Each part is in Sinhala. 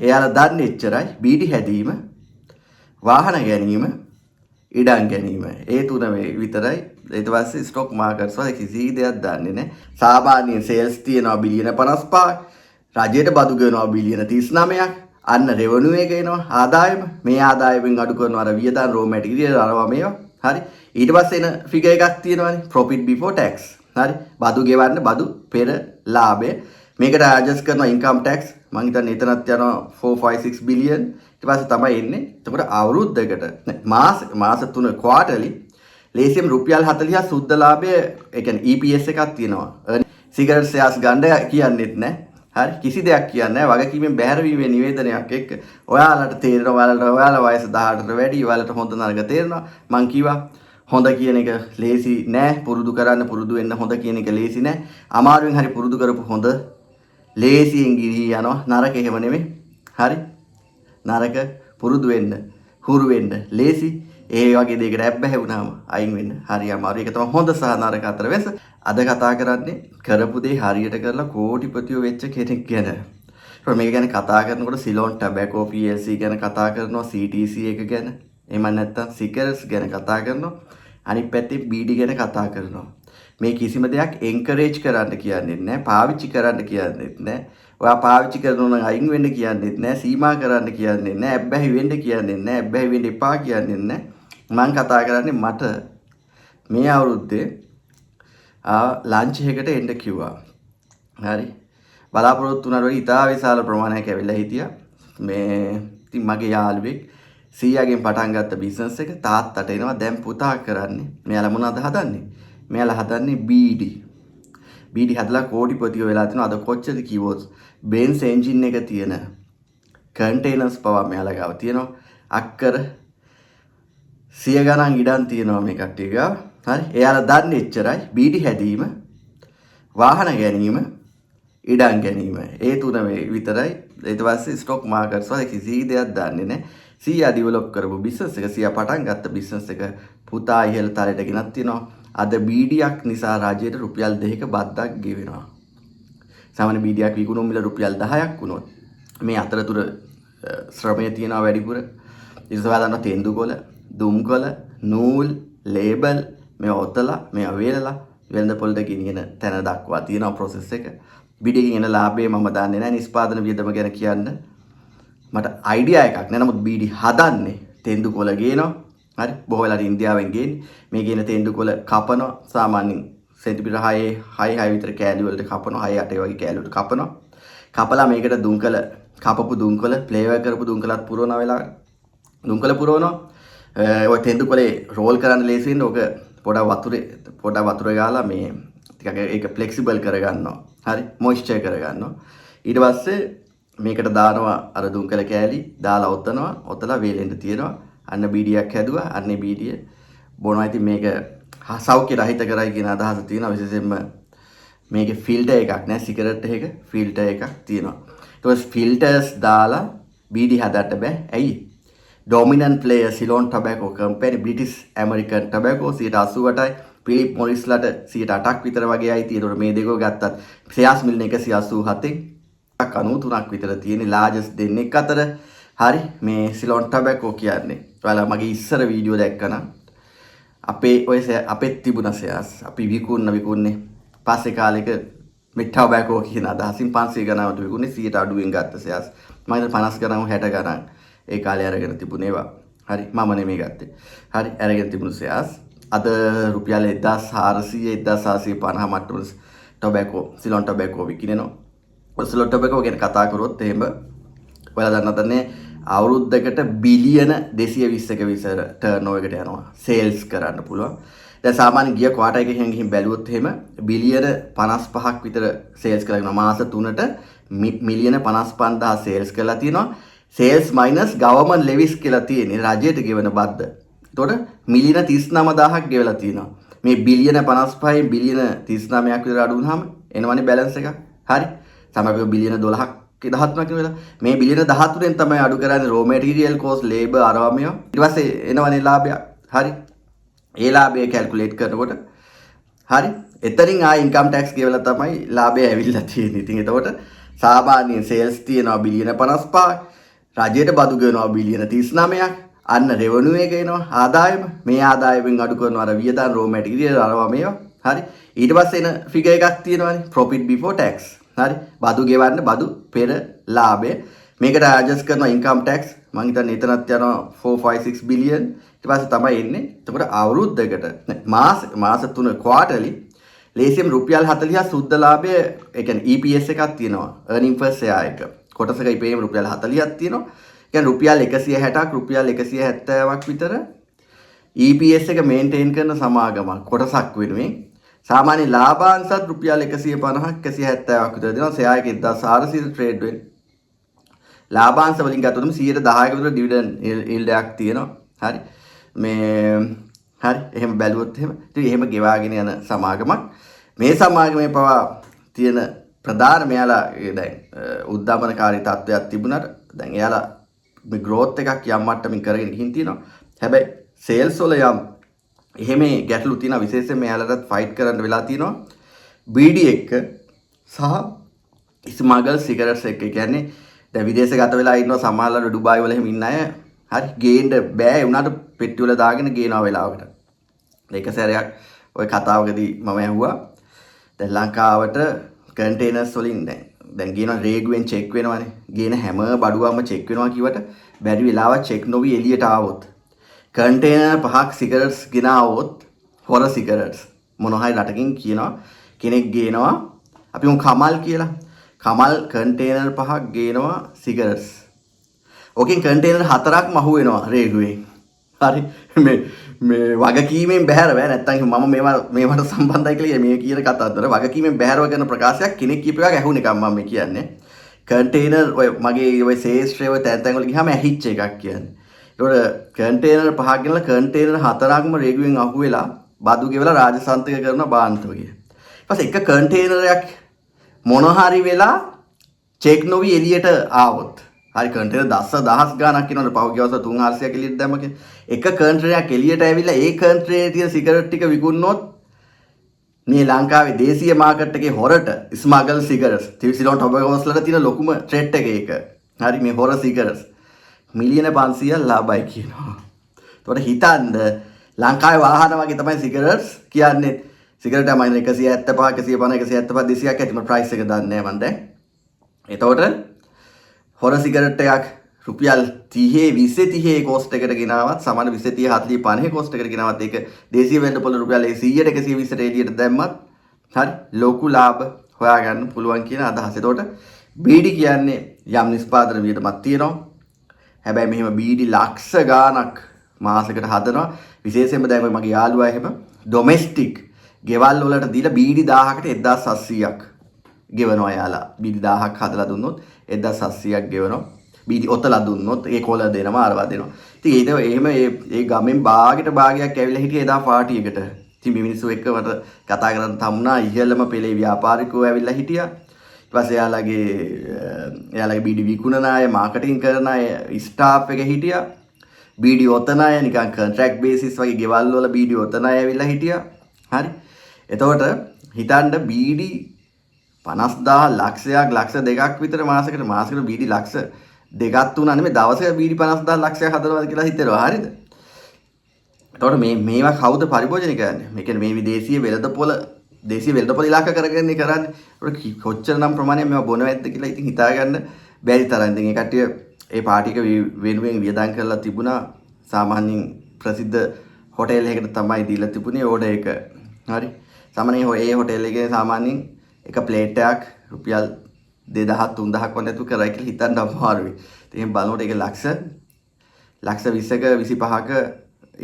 එයාලා දන්නේ එච්චරයි. බීඩි හැදීම, වාහන ගැනීම, ඉඩම් ගැනීම. ඒ තුන විතරයි. ඊට පස්සේ ස්ටොක් මාකට්ස් වල කිසි දෙයක් දන්නේ නැහැ. සාමාන්‍යයෙන් සේල්ස් තියෙනවා බිලියන 55ක්. රජයට බදු ගෙවනවා බිලියන 39ක්. අන්න රෙවෙනියු එක එනවා ආදායම. මේ ආදායමෙන් අඩු කරනවා අර වියදම් රෝ මැටීරියල් අරවා මේවා. හරි. ඊට පස්සේ එන ෆිගර් එකක් තියෙනවානේ profit before tax. හරි. බදු ගෙවන්න බදු පෙර ලාභය. මේකට ඇඩ්ජස්ට් කරනවා income tax. මම හිතන්නේ එතනත් යනවා 456 බිලියන්. ඊට පස්සේ තමයි එන්නේ. එතකොට අවුරුද්දකට මාස 3 quarterly ලේසියම් රුපියල් 40ක් සුද්ධ ලාභය ඒ කියන්නේ EPS එකක් තියෙනවා. සිගරට් ෂෙයාර්ස් ගන්න කියන්නේත් නැහැ. හරි කිසි දෙයක් කියන්නේ නැහැ. වගකීමෙන් බැහැර වීමේ නිවේදනයක් එක්ක ඔයාලට තේරෙනවා ඔයාලා වයස 18ට වැඩි ඔයාලට හොඳ නරක තේරෙනවා. මං කිව්වා හොඳ කියන එක ලේසි නෑ. පුරුදු කරන්න පුරුදු වෙන්න හොඳ කියන එක ලේසි නෑ. අමාරුවෙන් හරි පුරුදු කරපු හොඳ ලේසියෙන් ගිහී යනවා. නරක එහෙම නෙමෙයි. හරි නරක පුරුදු වෙන්න හුරු වෙන්න ලේසි. ඒ වගේ දෙයකට ඇබ්බැහි වුණාම අයින් වෙන්න හරි අමාරුයි. ඒක තමයි හොඳ සහ නරක අතර වෙනස. අද කතා කරන්නේ කරපු දේ හරියට කරලා කෝටිපතියෝ වෙච්ච කෙනෙක් ගැන. මේක ගැන කතා කරනකොට සිලෝන් ටැබැකෝ PLC ගැන කතා කරනවා, CTC එක ගැන. එහෙම නැත්නම් සිගරට්ස් ගැන කතා කරනවා. අනිත් පැත්තේ බීඩි ගැන කතා කරනවා. මේ කිසිම දෙයක් එන්කරේජ් කරන්න කියන්නේ නැහැ, පාවිච්චි කරන්න කියන්නේ නැහැ. ඔයා පාවිච්චි කරනවා නම් අයින් වෙන්න කියන්නේ නැහැ, සීමා කරන්න කියන්නේ නැහැ, ඇබ්බැහි වෙන්න කියන්නේ නැහැ, ඇබ්බැහි වෙන්න එපා කියන්නේ නැහැ. මම කතා කරන්නේ මට මේ අවුරුද්දේ ලන්ච් එකකට එන්න කිව්වා. හරි. බලාපොරොත්තු වුණාට වඩා ඉතා විශාල ප්‍රමාණයක් ඇවිල්ලා හිටියා. මේ ඉතින් මගේ යාළුවෙක් සීයාගෙන් පටන් ගත්ත බිස්නස් එක තාත්තට එනවා. දැන් පුතා කරන්නේ. මෙයාලා මොනවද හදන්නේ? මෙයාලා හදන්නේ බීඩි. බීඩි හදලා කෝටිපතියෝ වෙලා තිනවා. අද කොච්චරද කිව්වොත් බෙන්ස් එන්ජින් එක තියෙන කන්ටේනර්ස් පවා මෙයාලා ගාව තියෙනවා. අක්කර 100 ගණන් ඉඩම් තියෙනවා මේ කට්ටිය ගාව. හරි. එයාලා දන්නේ එච්චරයි. බීඩි හැදීම, වාහන ගැනීම, ඉඩම් ගැනීම. ඒ තුන විතරයි. ඊට පස්සේ ස්ටොක් මාකට්ස් වල කිසි දෙයක් දන්නේ නැහැ. සීයා ඩෙවලොප් කරපු බිස්නස් එක, සීයා පටන් ගත්ත බිස්නස් එක පුතා ඉහළ තලයට ගෙනත් තිනවා. අද බීඩියක් නිසා රජයට රුපියල් 2ක බද්දක් ගෙවෙනවා. සාමාන්‍ය බීඩියක් විකුණුම් මිල රුපියල් 10ක් වුණොත් මේ අතරතුර ශ්‍රමය තියනවා වැඩිපුර. ඉස්සරහා දාන තෙන්දුකොළ, දුම්කොළ, නූල්, ලේබල් මේ ඔතලා මේ වේලලා වෙළඳ පොළට ගෙනියන තැන දක්වා තියෙනවා process එක. බීඩියකින් එන ලාභය මම දන්නේ නැහැ. නිෂ්පාදන වියදම ගැන කියන්න මට අයිඩියා එකක් නැහැ. නමුත් බීඩි හදන්නේ තෙන්දුකොළ ගේනවා. හරි. බොහෝ වෙලාවට ඉන්දියාවෙන් ගේන්නේ. මේ ගේන තෙන්දුකොළ කපනවා. සාමාන්‍යයෙන් සෙන්ටිමීටර් 6 විතර කෑලි වලට කපනවා. 6 8 වගේ කෑලි වලට කපනවා. කපලා මේකට දුම්කොළ කපපු දුම්කොළ ෆ්ලේවර් කරපු දුම්කොළත් පුරවන වෙලාවට දුම්කොළ පුරවනවා. ඔය තෙන්දුකොළේ රෝල් කරන්න ලේසි වෙන්න ඕක පොඩ වතුර ගාලා මේ ටිකක් ඒක ෆ්ලෙක්සිබල් කරගන්නවා. හරි. මොයිස්චර් කරගන්නවා. ඊට පස්සේ මේකට දානවා අර දුම්කොළ කෑලි දාලා ඔතනවා. ඔතලා වේලෙන්න තියනවා. අන්න බීඩියක් හැදුවා. අන්නේ බීඩිය බොනවා. ඉතින් මේක සෞඛ්‍ය රහිත කරයි කියන අදහස තියෙනවා. විශේෂයෙන්ම මේකේ ෆිල්ටර් එකක් නෑ. සිගරට් එකක ෆිල්ටර් එකක් තියෙනවා. ඊට ෆිල්ටර්ස් දාලා බීඩි හදන්න බෑ. ඇයි? dominant player Ceylon Tobacco Company British American Tobacco 88යි ෆිලිප් මොරිස්ලට 8ක් විතර වගේ අයිති. ඒතකොට මේ දෙකෝ ගත්තත් ෂෙයාර්ස් මිලියන 187න් 93ක් විතර තියෙන largest දෙන්නෙක් අතර. හරි. මේ Ceylon Tobacco කියන්නේ ඔයාලා මගේ ඉස්සර වීඩියෝ දැක්කනම් අපේ තිබුණ ෂෙයාර්ස් අපි විකුණන්නේ පස්සේ කාලෙක මේ ටොබැකෝ කියන අදහසින් 500 ගණනකට විකුණන්නේ 100ට අඩුවෙන් ගත්ත ෂෙයාර්ස්. මම 50 ගණන් 60 ගණන් ඒ කාලේ අරගෙන තිබුණේ ඒවා. හරි. මම නෙමෙයි ගත්තේ. හරි. අරගෙන තිබුණු ෂෙයාර්ස් අද රුපියල් 1400 1450 මට්ටමට tobacco Ceylon Tobacco විකිනෙනවා. Ceylon Tobacco ගැන කතා කරොත් එහෙම ඔයාලා දන්නවද අවුරුද්දකට බිලියන 220ක විතර ටර්නෝවර් එකට යනවා. සේල්ස් කරන්න පුළුවන්. දැන් සාමාන්‍ය ගිය ක්වාටර් එකකින් ගිහින් බැලුවොත් එහෙම බිලියන 55ක් විතර සේල්ස් කරගෙන මාස 3ට මිලියන 55000 සේල්ස් කරලා තියෙනවා. සේල්ස් මයිනස් ගවර්න්මන්ට් ලෙවිස් කියලා තියෙන්නේ රජයට ගෙවන බද්ද. එතකොට මිලියන 39000ක් ගෙවලා තියෙනවා. මේ බිලියන 55න් බිලියන 39ක් විතර අඩු වුණාම එනවනේ බැලන්ස් එක. හරි. සමහරවිට බිලියන 12ක් 13ක් වෙලා මේ බිලියන 13න් තමයි අඩු කරන්නේ රෝ මැටීරියල් කෝස්ට් ලේබර් අරවා මේවා. ඊට පස්සේ එනවනේ ලාභය. හරි. ඒ ලාභය කැල්කියුලේට් කරනකොට හරි එතනින් ආ ඉන්කම් ටැක්ස් ගෙවලා තමයි ලාභය ඇවිල්ලා තියෙන්නේ. ඉතින් එතකොට සාමාන්‍යයෙන් සේල්ස් තියෙනවා බිලියන 55ක්. රජයට බදු ගෙවනවා බිලියන 39ක්. අන්න රෙවෙනියු එක එනවා ආදායම. මේ ආදායමෙන් අඩු කරනවා අර වියදම් රෝ මැටීරියල් අරවා මේවා. හරි. ඊට පස්සේ එන ෆිගර් එකක් තියෙනවානේ profit before tax. හරි. බදු ගෙවන්න බදු පෙර ලාභය. මේකට ඇඩ්ජස්ට් කරනවා income tax. මම හිතන්නේ එතනත් යනවා 456 බිලියන්. ඊට පස්සේ තමයි එන්නේ. එතකොට අවුරුද්දකට මාස 3 quarterly ලේසියම් රුපියල් 40ක් සුද්ධ ලාභය ඒ කියන්නේ EPS එකක් තියෙනවා. earning per share එක. කොටසක ඉපේම රුපියල් 40ක් තියෙනවා. කියන්නේ රුපියල් 160ක් රුපියල් 170ක් විතර EPS එක මේන්ටේන් කරන සමාගමක් කොටසක් වෙනුවෙන් සාමාන්‍ය ලාභාංශත් රුපියල් 150ක් 170ක් විතර දෙනවා. ෂෙයා එක 1400 ට්‍රේඩ් වෙන්නේ. ලාභාංශ වලින් ගත්තොත් 10%ක විතර ඩිවිඩන්ඩ් yield එකක් තියෙනවා. හරි. හරි. එහෙම බැලුවොත් ඉතින් එහෙම ගෙවාගෙන යන සමාගමක්. මේ සමාගමේ පවා තියෙන ප්‍රධාන මෙයාලා දැන් උද්දමනකාරී තත්ත්වයක් තිබුණාට දැන් එයාලා මේ growth එකක් යම් මට්ටමින් කරගෙන ගිහින් තියෙනවා. හැබැයි sales වල යම් එහෙම ගැටලු තියෙනවා. විශේෂයෙන් මෙයාලටත් ෆයිට් කරන්න වෙලා තියෙනවා. BD එක සහ ස්මගල් සිගරට්ස් එක. කියන්නේ දැන් විදේශගත වෙලා ඉන්නවා සමහරවල් ඩුබායි වල එහෙම ඉන්න අය. හරි ගේන්න බෑ උනාට පෙට්ටි වල දාගෙන ගේනවා වෙලාවකට. ඒක සැරයක් ওই කතාවකදී මම ඇහුවා. දැන් ලංකාවට කන්ටේනර්ස් වලින් දැන් ගේන රේගුවෙන් චෙක් වෙනවනේ. ගේන හැම බඩුවක්ම චෙක් වෙනවා කිව්වට බැරි වෙලාවක් චෙක් නොවි එළියට ආවොත් කන්ටේනර් 5ක් සිගරට්ස් ගෙනාවොත් හොර සිගරට්ස් මොනවයි රටකින් කියනවා කෙනෙක් ගේනවා අපි උන් කමල් කියලා. කමල් කන්ටේනර් 5ක් ගේනවා සිගරට්ස්. ඕකෙන් කන්ටේනර් 4ක් මහු වෙනවා රේගුවෙන්. හරි මේ වගකීමෙන් බැහැර බෑ නැත්තම් මම මේවට සම්බන්ධයි කියලා මේ කියන කතාවතර වගකීමෙන් බැහැරව කරන ප්‍රකාශයක් කෙනෙක් කියපු එකක් ඇහුණ එකක් මම මේ කියන්නේ. කන්ටේනර් ඔය මගේ ඔය ශේෂ්ත්‍රය ඔය තැන් වල ගියාම ඇහිච්ච එකක් කියන්නේ. ඒකට කන්ටේනර් 5ක් ගෙනලා කන්ටේනර් 4ක්ම රේගුවෙන් අහුවෙලා බදු ගෙවලා රාජසන්තක කරන බාන්තව කිය. ඊපස්සේ එක කන්ටේනරයක් මොන හරි වෙලා චෙක් නොවි එළියට ආවොත් හරි කන්ටේනර් දහස් ගාණක් කියනවනේ පහුගිය අවුරුද්ද 300ක් එළියට දැම්ම කියලා. එක කන්ටේනරයක් එළියට ඇවිල්ලා ඒ කන්ටේනරේ තියෙන සිගරට් ටික විකුණනොත් මේ ලංකාවේ දේශීය මාකට් එකේ හොරට ස්මගල් සිගරට්ස් තිවිසිලොන් ටොබැකෝස් වල තියෙන ලොකුම ට්‍රෙඩ් එක ඒක. හරි මේ හොර සිගරට්ස් මිලියන 500ක් ලාභයි කියනවා. ඒතකොට හිතන්න ලංකාවේ වාහන වගේ තමයි සිගරට්ස් කියන්නේ. සිගරට් තමයි 175 150 175 200ක් ඇති මම ප්‍රයිස් එක දන්නේ නැහැ මන් දැන්. එතකොට හොර සිගරට් එකක් රුපියල් 30 20 30 කොස්ට් එකට ගෙනාවත් සමාන 20 30 40 50 කොස්ට් එකට ගෙනාවත් ඒක දේශීය වෙළඳපොළ රුපියල් 100ට 120ට එළියට දැම්මත් හරි ලොකු ලාභ හොයාගන්න පුළුවන් කියන අදහස. එතකොට BD කියන්නේ යම් නිෂ්පාදන වියදමක් තියෙනවා. හැබැයි මෙහෙම BD ලක්ෂ ගාණක් මාසෙකට හදනවා. විශේෂයෙන්ම දැන් මගේ යාළුවා එහෙම ඩොමෙස්ටික් ගෙවල් වලට දීලා BD 1000කට 1700ක් ගෙවනවා යාලා. BD 1000ක් හදලා දුන්නොත් 1700ක් ගෙවනවා. BD ඔතලා දුන්නොත් ඒ කොළ දෙනවා අරවා දෙනවා. ඉතින් ඒක එහෙම ඒ ගමෙන් භාගයට භාගයක් ඇවිල්ලා හිටියේ එදා පාටි එකට. ඉතින් මේ මිනිස්සු එක්ක මට කතා කරන්න හම්ුණා. ඉහළම පෙළේ ව්‍යාපාරිකයෝ ඇවිල්ලා හිටියා. ඊට පස්සේ එයාලගේ BD විකුණන අය, මාකටිං කරන අය, ස්ටාෆ් එක හිටියා. BD ඔතන අය නිකන් කොන්ට්‍රැක්ට් බේසිස් වගේ ගෙවල් වල BD ඔතන අය ඇවිල්ලා හිටියා. හරි. එතකොට හිතන්න BD 50000 ලක්ෂයක් ලක්ෂ දෙකක් විතර මාසෙකට BD ලක්ෂ දෙකක් තුනක් නෙමෙයි දවසක BD 50000 ලක්ෂයක් හදනවාද කියලා හිතේනවා. හරිද? එතකොට මේවා කවුද පරිභෝජනය කරන්නේ? මේ කියන්නේ මේ විදේශීය වෙළඳපොළ ඉලක්ක කරගෙන කරන්නේ. ඒක කොච්චරනම් ප්‍රමාණයක් මේවා බොනව ඇද්ද කියලා ඉතින් හිතාගන්න බැරි තරම්. ඉතින් ඒ කට්ටිය ඒ පාටි එක වෙනුවෙන් වියදම් කරලා තිබුණා. සාමාන්‍යයෙන් ප්‍රසිද්ධ හොටෙල් එකකට තමයි දීලා තිබුණේ ඕඩර් එක. හරි. සාමාන්‍යයෙන් ඒ හොටෙල් එකේ සාමාන්‍යයෙන් එක ප්ලේට් එකක් රුපියල් 2000 3000ක් වන්දතු කරයි කියලා හිතන්න අමාරුයි. ඉතින් බලනකොට ඒක ලක්ෂ 20ක 25ක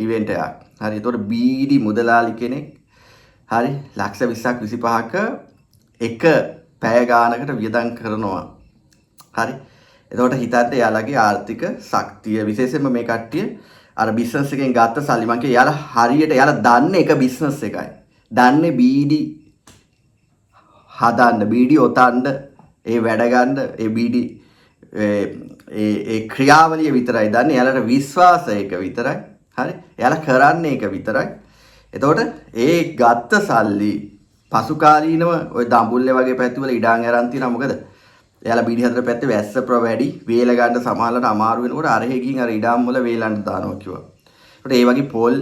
ඉවෙන්ට් එකක්. හරි. ඒතකොට BD මුදලාලි කෙනෙක් හරි ලක්ෂ 20ක් 25ක එක පැය ගානකට වියදම් කරනවා. හරි. එතකොට හිතන්න එයාලගේ ආර්ථික ශක්තිය විශේෂයෙන්ම මේ කට්ටිය අර බිස්නස් එකෙන් ගත්ත සල්ලි මං කිය එයාලා හරියට එයාලා දන්නේ එක බිස්නස් එකයි. දන්නේ BD හදන්න BD ඔතන්න ඒ වැඩ ගන්න ඒ BD ඒ ක්‍රියාවලිය විතරයි දන්නේ. එයාලට විශ්වාසය එක විතරයි. හරි. එයාලා කරන්නේ එක විතරයි. එතකොට ඒ ගත්ත සල්ලි පසුකාලීනව ওই දඹුල්ලේ වගේ පැතිවල ඉඩම් අරන් තියනවා. මොකද එයාලා බීඩි හතර පැත්තේ වැස්ස වැඩි වේල ගන්න සමහරවිට අමාරු වෙනකොට අරහෙකින් අර ඉඩම් වල වේලන්න දානවා කිව්වා. ඒකට ඒ වගේ පෝල්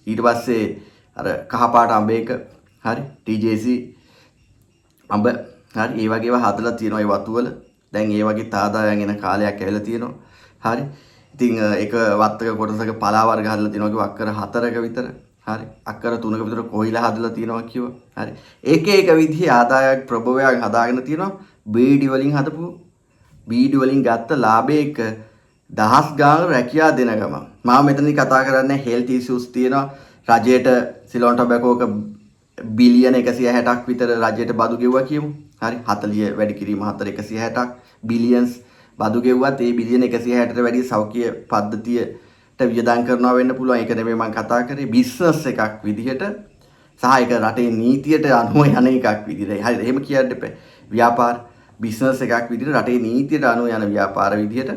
ඊට පස්සේ අර කහපාට අඹේක හරි TJC අඹ හරි ඒ වගේ ඒවා හදලා තියෙනවා ඒ වතු වල. දැන් ඒ වගේ තාදායන් එන කාලයක් ඇවිල්ලා තියෙනවා. හරි. ඉතින් ඒක වත්තක කොටසක පලා වර්ග හදලා තියෙනවා කිව්වා අක්කර 4ක විතර. හරි. අක්කර 3ක විතර කොහිලා හදලා තියෙනවා කිව්වා. හරි. එක එක විදිහේ ආදායයක් ප්‍රභවයක් හදාගෙන තියෙනවා. බීඩි වලින් හදපු බීඩි වලින් ගත්ත ලාභයක දහස් ගානක රැකියා දෙන ගම. මම මෙතනදි කතා කරන්නේ හෙල්ත් ඉෂුස් තියෙනවා. රජයට සිලොන් ටොබැකෝක බිලියන 160ක් විතර රජයට බදු ගෙවුවා කියමු. හරි 40 වැඩි කිරීම 160ක් බිලියන්ස් බදු ගෙවුවත් ඒ බිලියන 160ට වැඩි සෞඛ්‍ය පද්ධතියට වියදම් කරනවා වෙන්න පුළුවන්. ඒක නෙමෙයි මම කතා කරේ බිස්නස් එකක් විදිහට සහ ඒක රටේ නීතියට අනුව යන එකක් විදිහට. හරි එහෙම කියන්න එපා. ව්‍යාපාර බිස්නස් එකක් විදිහට රටේ නීතියට අනුව යන ව්‍යාපාර විදිහට.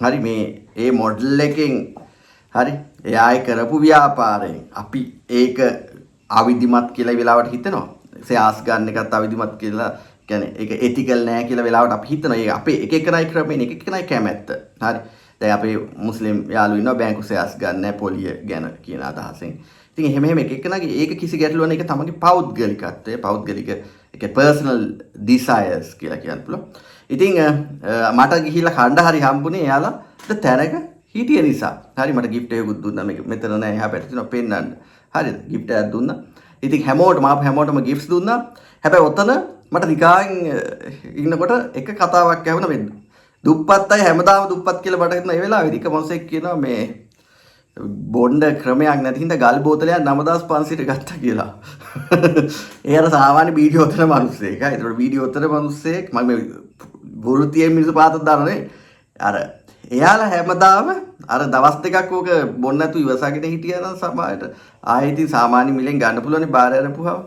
හරි මේ ඒ මොඩල් එකෙන් හරි එයායි කරපු ව්‍යාපාරයෙන් අපි ඒක අවිධිමත් කියලා වෙලාවට හිතනවා. සෙයාස් ගන්න එකත් අවිධිමත් කියලා කියන්නේ ඒක එතිකල් නෑ කියලා වෙලාවට අපි හිතනවා. ඒක අපේ එක එකනයි ක්‍රමයෙන් එක එකනයි කැමැත්ත. හරි. දැන් අපේ මුස්ලිම් යාළුවෝ ඉන්නවා බැංකු සෙයාස් ගන්න නෑ පොලිය ගැන කියන අදහසෙන්. ඉතින් එහෙම එක එකනගේ ඒක කිසි ගැටලුවක් නෑ. ඒක තමන්ගේ පෞද්ගලිකත්වය පෞද්ගලික ඒක පර්සනල් ඩිසයර්ස් කියලා කියන්න පුළුවන්. ඉතින් මට ගිහිල්ලා කණ්ඩ හරි හම්බුනේ එයාලා තැනක හිටිය නිසා. හරි මට ගිෆ්ට් එකකුත් දුන්නා. මේක මෙතන නෑ එහා පැත්තේ තියෙනවා පෙන්නන්න. හරිද? ගිෆ්ට් එකක් දුන්නා. ඉතින් හැමෝටම ගිෆ්ට්ස් දුන්නා. හැබැයි ඔතන මට නිකාන් ඉන්නකොට එක කතාවක් ඇහුණා මේ දුප්පත් අය හැමදාම දුප්පත් කියලා මට හිතුණා ඒ වෙලාවේදී එක මොන්සෙක් කියනවා මේ බොණ්ඩ ක්‍රමයක් නැති හින්දා ගල් බෝතලයක් 9500ට ගත්තා කියලා. ඒ අර සාමාන්‍ය වීඩියෝ උතර මිනිස්සෙක්. ඒකට වීඩියෝ උතර මිනිස්සෙක් මම මේ වෘත්තියේ මිනිස්සු පාතක් දානනේ. අර එයාලා හැමදාම අර දවස් දෙකක් ඕක බොන්න නැතු ඉවසගෙන හිටියා නම් සමාජයට ආයෙත් ඉතින් සාමාන්‍ය මිලෙන් ගන්න පුළුවන් බාර අරපුවා.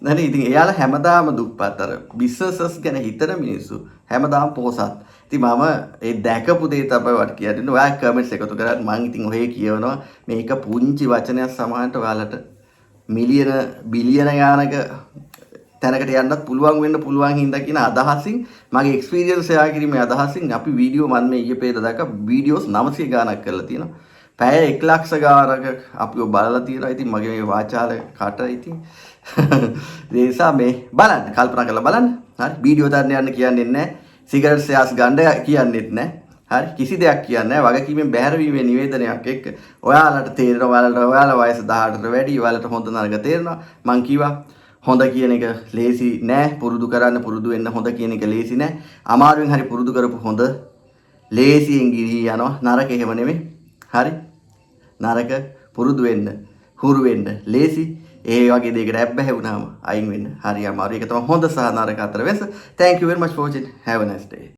නේද? ඉතින් එයාලා හැමදාම දුප්පත් අර බිස්නසස් ගැන හිතන මිනිස්සු හැමදාම පොසත්. ඉතින් මම ඒ දැකපු දේ තමයි වට කියන්නේ. ඔයා කමෙන්ට්ස් එකතු කරලා මම ඉතින් ඔහේ කියවනවා මේක පුංචි වචනයක් සමානට ඔයාලට මිලියන බිලියන ගානක තැනකට යන්නත් පුළුවන් වෙන්න පුළුවන් හින්දා කියන අදහසින් මගේ එක්ස්පීරියන්ස් ෂෙයා කිරීමේ අදහසින් අපි වීඩියෝ මම මේ ඊයේ පෙර දැක්ක වීඩියෝස් 900 ගානක් කරලා තියෙනවා. පැය 1 ලක්ෂ ගානක අපිව බලලා තියෙනවා. ඉතින් මගේ මේ වාචාල කට ඉතින් ඒ නිසා මේ බලන්න කල්පනා කරලා බලන්න. හරි වීඩියෝ දාන්න යන්න කියන්නේ නැහැ. සිගරට් සෙයාස් ගන්න කියන්නේත් නැහැ. හරි කිසි දෙයක් කියන්නේ නැහැ. වගකීමෙන් බැහැර වීමේ නිවේදනයක් එක්ක ඔයාලට තේරෙනවා ඔයාලා වයස 18ට වැඩි ඔයාලට හොඳ නරක තේරෙනවා. මං කිව්වා හොඳ කියන එක ලේසි නෑ. පුරුදු කරන්න පුරුදු වෙන්න හොඳ කියන එක ලේසි නෑ. අමාරුවෙන් හරි පුරුදු කරපු හොඳ ලේසියෙන් ගිරී යනවා. නරක එහෙම නෙමෙයි. හරි නරක පුරුදු වෙන්න හුරු වෙන්න ලේසි. ඒ වගේ දෙයකට ඇබ්බැහි වුණාම අයින් වෙන්න හරි අමාරුයි. ඒක තමයි හොඳ සහ නරක අතර වෙනස. Thank you very much for watching. Have a nice day.